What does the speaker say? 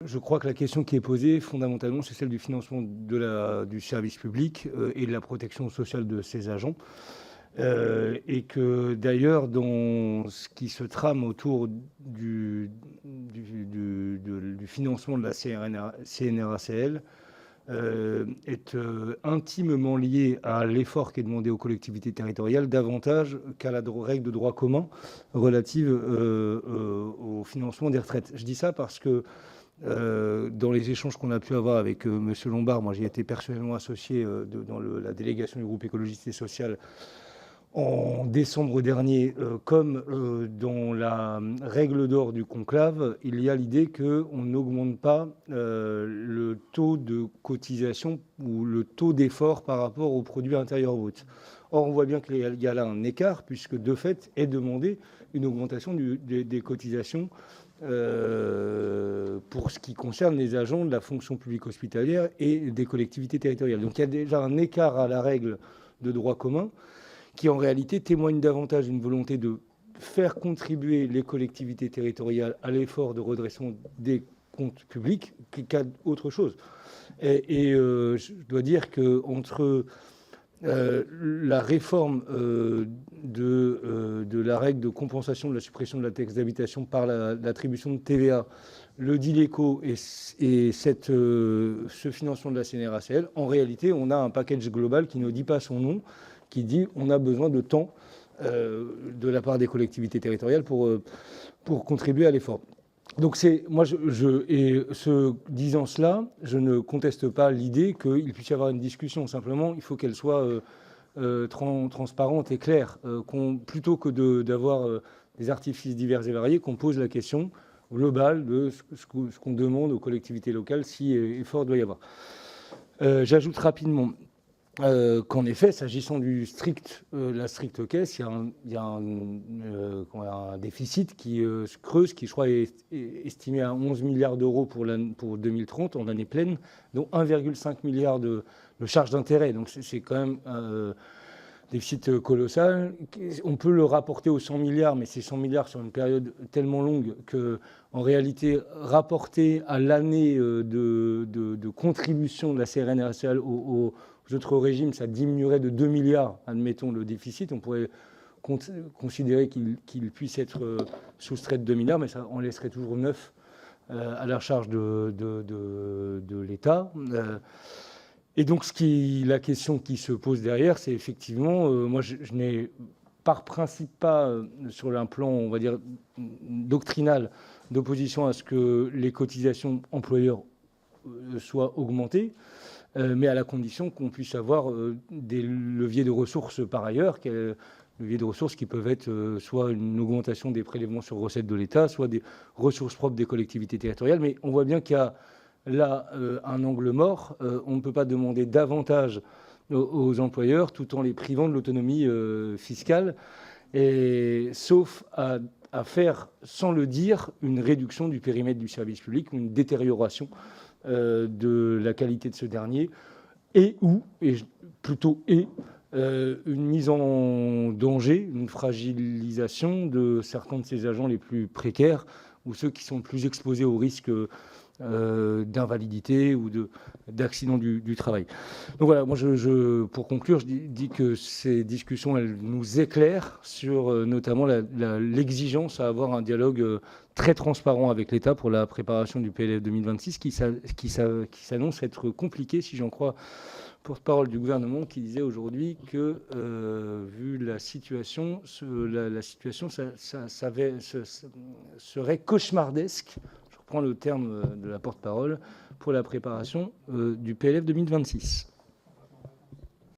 je crois que la question qui est posée, fondamentalement, c'est celle du financement du service public et de la protection sociale de ses agents. Et que d'ailleurs, dans ce qui se trame autour du financement de la CNRACL, est intimement lié à l'effort qui est demandé aux collectivités territoriales, davantage qu'à la règle de droit commun relative au financement des retraites. Je dis ça parce que dans les échanges qu'on a pu avoir avec M. Lombard, moi j'ai été personnellement associé dans la délégation du groupe écologiste et social en décembre dernier, comme dans la règle d'or du conclave, il y a l'idée qu'on n'augmente pas le taux de cotisation ou le taux d'effort par rapport au produit intérieur brut. Or, on voit bien qu'il y a là un écart, puisque de fait est demandé une augmentation des cotisations pour ce qui concerne les agents de la fonction publique hospitalière et des collectivités territoriales. Donc il y a déjà un écart à la règle de droit commun qui en réalité témoigne davantage d'une volonté de faire contribuer les collectivités territoriales à l'effort de redressement des comptes publics qu'à autre chose. Et je dois dire qu'entre la réforme de la règle de compensation de la suppression de la taxe d'habitation par l'attribution de TVA, le DILECO et ce financement de la CNRACL, en réalité, on a un package global qui ne dit pas son nom, qui dit on a besoin de temps de la part des collectivités territoriales pour contribuer à l'effort. Donc disant cela, je ne conteste pas l'idée qu'il puisse y avoir une discussion. Simplement, il faut qu'elle soit transparente et claire, plutôt que d'avoir des artifices divers et variés, qu'on pose la question globale de ce qu'on demande aux collectivités locales, si effort doit y avoir. J'ajoute rapidement qu'en effet, s'agissant de la stricte caisse, il y a un déficit qui se creuse, qui je crois est estimé à 11 milliards d'euros pour 2030, en année pleine, dont 1,5 milliard de charges d'intérêt. Donc c'est quand même un déficit colossal. On peut le rapporter aux 100 milliards, mais ces 100 milliards sur une période tellement longue qu'en réalité, rapporté à l'année de contribution de la CNRACL aux autres régimes, ça diminuerait de 2 milliards, admettons, le déficit. On pourrait considérer qu'il puisse être soustrait de 2 milliards, mais ça en laisserait toujours 9 à la charge de l'État. Et donc, la question qui se pose derrière, c'est effectivement, moi, je n'ai par principe pas, sur un plan, on va dire, doctrinal, d'opposition à ce que les cotisations employeurs soient augmentées, mais à la condition qu'on puisse avoir des leviers de ressources par ailleurs, leviers de ressources qui peuvent être soit une augmentation des prélèvements sur recettes de l'État, soit des ressources propres des collectivités territoriales. Mais on voit bien qu'il y a là un angle mort. On ne peut pas demander davantage aux employeurs tout en les privant de l'autonomie fiscale, sauf à faire, sans le dire, une réduction du périmètre du service public, une détérioration de la qualité de ce dernier, plutôt une mise en danger, une fragilisation de certains de ces agents les plus précaires ou ceux qui sont plus exposés au risque d'invalidité ou d'accident du travail. Donc voilà, moi pour conclure, je dis que ces discussions, elles nous éclairent sur notamment l'exigence à avoir un dialogue très transparent avec l'État pour la préparation du PLF 2026 qui s'annonce être compliqué, si j'en crois porte-parole du gouvernement, qui disait aujourd'hui que vu la situation, la situation serait cauchemardesque. Je reprends le terme de la porte-parole pour la préparation du PLF 2026.